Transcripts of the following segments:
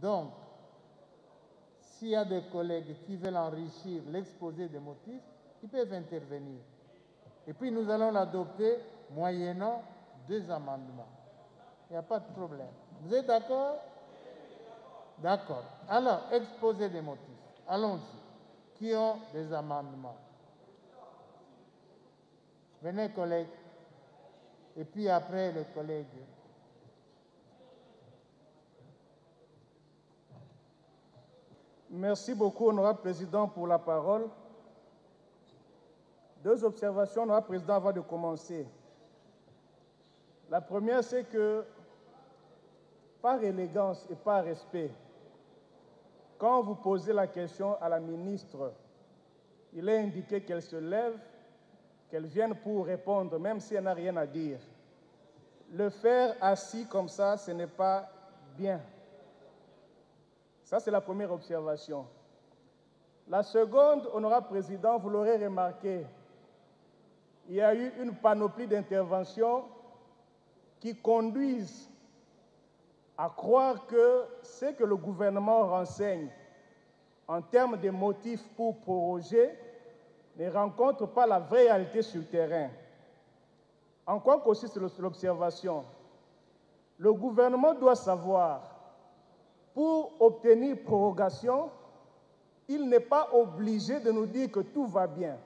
Donc, s'il y a des collègues qui veulent enrichir l'exposé des motifs, ils peuvent intervenir. Et puis nous allons l'adopter moyennant 2 amendements. Il n'y a pas de problème. Vous êtes d'accord? D'accord. Alors, exposé des motifs. Allons-y. Qui ont des amendements? Venez, collègues. Et puis après, les collègues. Merci beaucoup, honorable président, pour la parole. 2 observations, honorable président, avant de commencer. La première, c'est que, par élégance et par respect, quand vous posez la question à la ministre, il est indiqué qu'elle se lève, qu'elle vienne pour répondre, même si elle n'a rien à dire. Le faire assis comme ça, ce n'est pas bien. Ça, c'est la première observation. La seconde, honorable président, vous l'aurez remarqué, il y a eu une panoplie d'interventions qui conduisent à croire que ce que le gouvernement renseigne en termes de motifs pour proroger ne rencontre pas la vraie réalité sur le terrain. En quoi consiste l'observation? Le gouvernement doit savoir, pour obtenir prorogation, il n'est pas obligé de nous dire que tout va bien.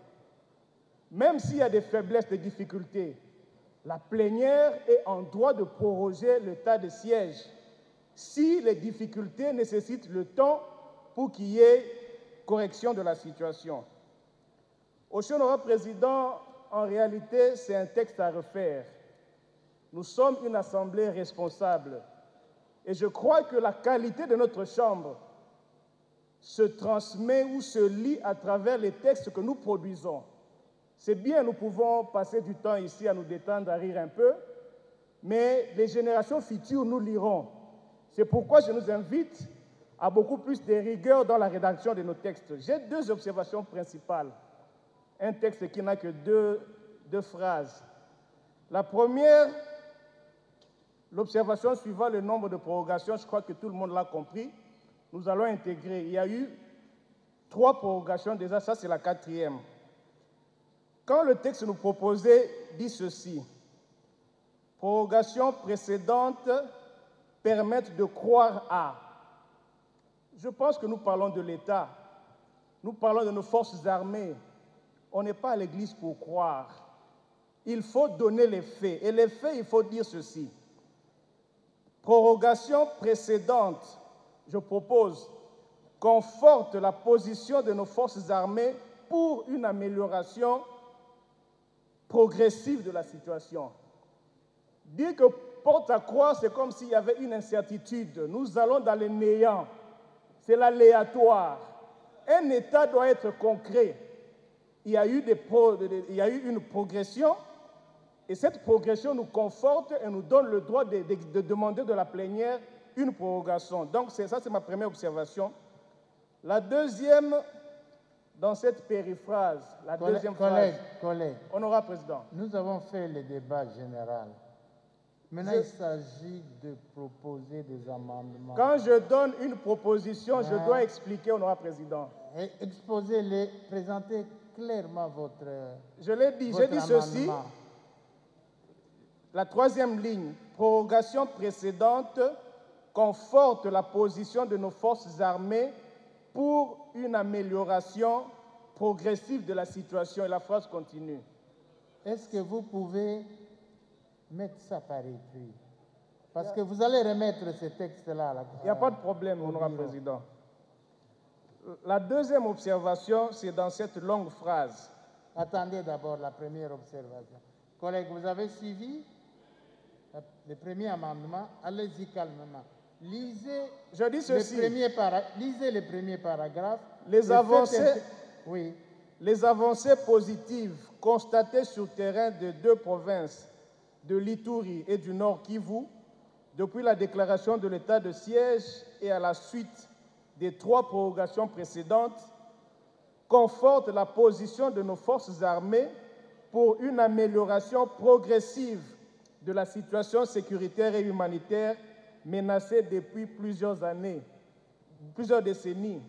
Même s'il y a des faiblesses, des difficultés, la plénière est en droit de proroger l'état de siège si les difficultés nécessitent le temps pour qu'il y ait correction de la situation. Monsieur l'honorable président, en réalité, c'est un texte à refaire. Nous sommes une assemblée responsable. Et je crois que la qualité de notre Chambre se transmet ou se lie à travers les textes que nous produisons. C'est bien, nous pouvons passer du temps ici à nous détendre, à rire un peu, mais les générations futures nous liront. C'est pourquoi je nous invite à beaucoup plus de rigueur dans la rédaction de nos textes. J'ai 2 observations principales. Un texte qui n'a que deux phrases. La première, l'observation suivant le nombre de prorogations, je crois que tout le monde l'a compris, nous allons intégrer. Il y a eu 3 prorogations déjà, ça c'est la 4e. Quand le texte nous proposait dit ceci, prorogations précédentes permettent de croire à. Je pense que nous parlons de l'État, nous parlons de nos forces armées. On n'est pas à l'église pour croire. Il faut donner les faits. Et les faits, il faut dire ceci. Prorogation précédente, je propose, conforte la position de nos forces armées pour une amélioration progressive de la situation. Dire que porte à croire, c'est comme s'il y avait une incertitude. Nous allons dans le néant. C'est l'aléatoire. Un État doit être concret. Il y a eu une progression, et cette progression nous conforte et nous donne le droit de demander de la plénière une prorogation. Donc ça, c'est ma première observation. La deuxième, dans cette périphrase, la deuxième phrase. Collègues, honorable président. Nous avons fait le débat général. Maintenant, il s'agit de proposer des amendements. Quand je donne une proposition, je dois expliquer, honorable président. Exposez-les, présentez clairement votre Je l'ai dit, j'ai dit ceci. La 3e ligne, prorogation précédente conforte la position de nos forces armées pour une amélioration progressive de la situation. Et la phrase continue. Est-ce que vous pouvez mettre ça par écrit? Parce que vous allez remettre ce texte-là. Il n'y a pas de problème, honorable président. La deuxième observation, c'est dans cette longue phrase. Attendez d'abord la première observation. Collègues, vous avez suivi le premier amendement? Allez-y calmement. Lisez, je dis ceci. Lisez le premier paragraphe. Les avancées positives constatées sur le terrain de 2 provinces, de l'Ituri et du Nord Kivu, depuis la déclaration de l'état de siège et à la suite des 3 prorogations précédentes, confortent la position de nos forces armées pour une amélioration progressive de la situation sécuritaire et humanitaire menacée depuis plusieurs années. plusieurs décennies.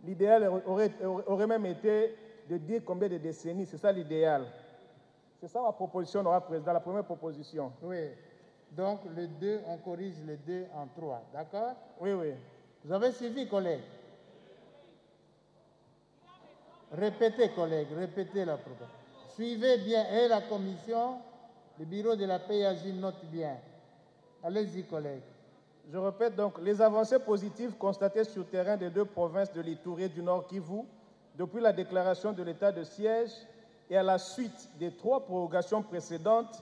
L'idéal aurait même été de dire combien de décennies, c'est ça l'idéal. C'est ça ma proposition, honorable président, la première proposition. Oui. Donc, le 2, on corrige le 2 en 3, d'accord? Oui, oui. Vous avez suivi, collègues? Répétez, collègues, répétez la proposition. Suivez bien, et la commission, le bureau de la PAJ note bien. Allez-y, collègues. Je répète donc, les avancées positives constatées sur le terrain des deux provinces de l'Ituri et du Nord Kivu depuis la déclaration de l'état de siège et à la suite des 3 prorogations précédentes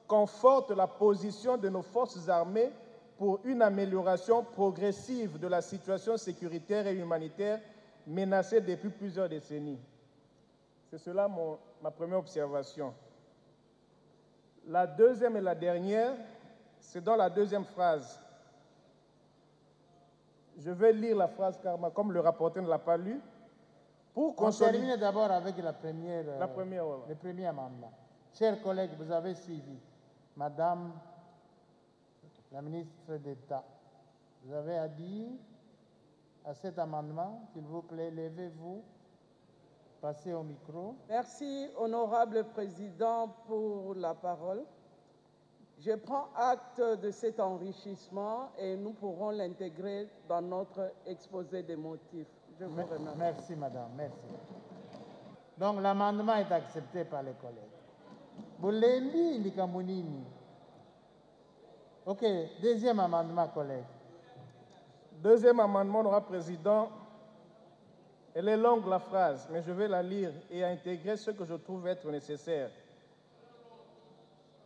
confortent la position de nos forces armées pour une amélioration progressive de la situation sécuritaire et humanitaire menacée depuis plusieurs décennies. C'est cela ma première observation. La deuxième et la dernière, c'est dans la deuxième phrase. Je vais lire la phrase car comme le rapporteur ne l'a pas lu. On termine d'abord avec la première, ouais. le premier amendement. Chers collègues, vous avez suivi. Madame la ministre d'État, vous avez à dire à cet amendement, s'il vous plaît, levez-vous, passez au micro. Merci, honorable président, pour la parole. Je prends acte de cet enrichissement et nous pourrons l'intégrer dans notre exposé des motifs. Je vous remercie. Merci, madame. Merci. Donc, l'amendement est accepté par les collègues. Boulembi, Likamounini. OK. Deuxième amendement, collègue. Deuxième amendement, honorable président. Elle est longue, la phrase, mais je vais la lire et intégrer ce que je trouve être nécessaire.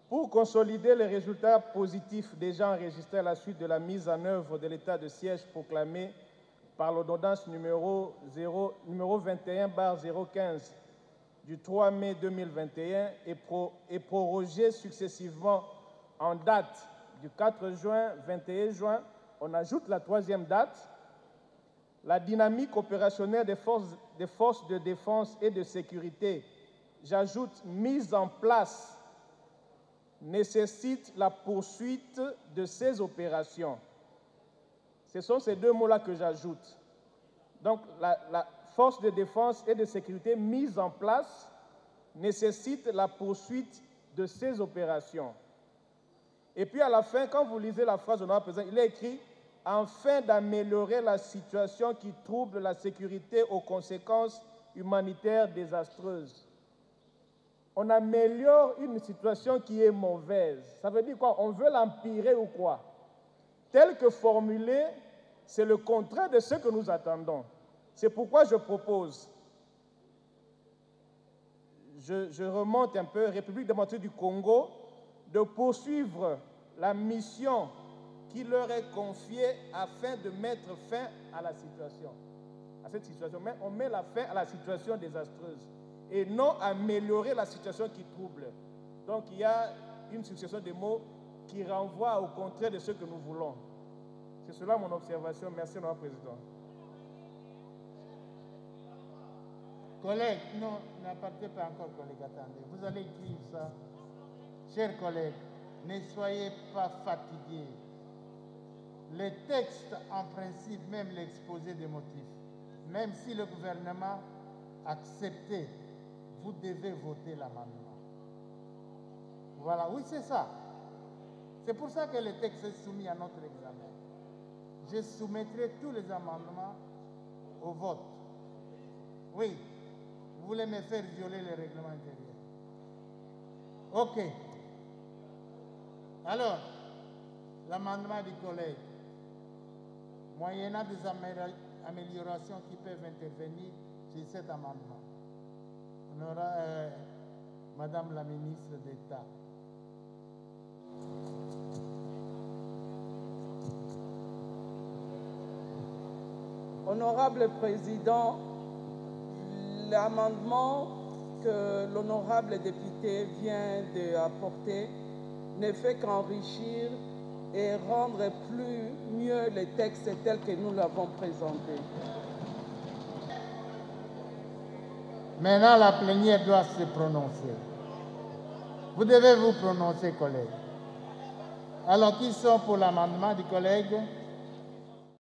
Pour consolider les résultats positifs déjà enregistrés à la suite de la mise en œuvre de l'état de siège proclamé par l'ordonnance numéro 21/015 du 3 mai 2021 et prorogé successivement en date du 4 juin, 21 juin, on ajoute la 3e date, la dynamique opérationnelle des forces de défense et de sécurité, j'ajoute mise en place, nécessite la poursuite de ces opérations. Ce sont ces 2 mots-là que j'ajoute. Donc, la force de défense et de sécurité mise en place nécessite la poursuite de ces opérations. Et puis, à la fin, quand vous lisez la phrase, honorable président, il est écrit « afin d'améliorer la situation qui trouble la sécurité aux conséquences humanitaires désastreuses ». On améliore une situation qui est mauvaise. Ça veut dire quoi? On veut l'empirer ou quoi? Tel que formulé, c'est le contraire de ce que nous attendons. C'est pourquoi je propose, je remonte un peu, République démocratique du Congo, de poursuivre la mission qui leur est confiée afin de mettre fin à la situation. À cette situation, mais on met la fin à la situation désastreuse et non améliorer la situation qui trouble. Donc il y a une succession de mots qui renvoient au contraire de ce que nous voulons. C'est cela mon observation. Merci, Monsieur le Président. Collègues, non, n'appartez pas encore, collègues, attendez. Vous allez écrire ça. Chers collègues, ne soyez pas fatigués. Les textes, en principe, même l'exposé des motifs, même si le gouvernement acceptait, vous devez voter l'amendement. Voilà, oui, c'est ça. C'est pour ça que le texte est soumis à notre examen. Je soumettrai tous les amendements au vote. Oui, vous voulez me faire violer le règlement intérieur. OK. Alors, l'amendement du collègue, moyennant des améliorations qui peuvent intervenir sur cet amendement. On aura Madame la ministre d'État. Honorable Président, l'amendement que l'honorable député vient d'apporter ne fait qu'enrichir et rendre mieux les textes tels que nous l'avons présenté. Maintenant, la plénière doit se prononcer. Vous devez vous prononcer, collègues. Alors, qui sont pour l'amendement du collègue?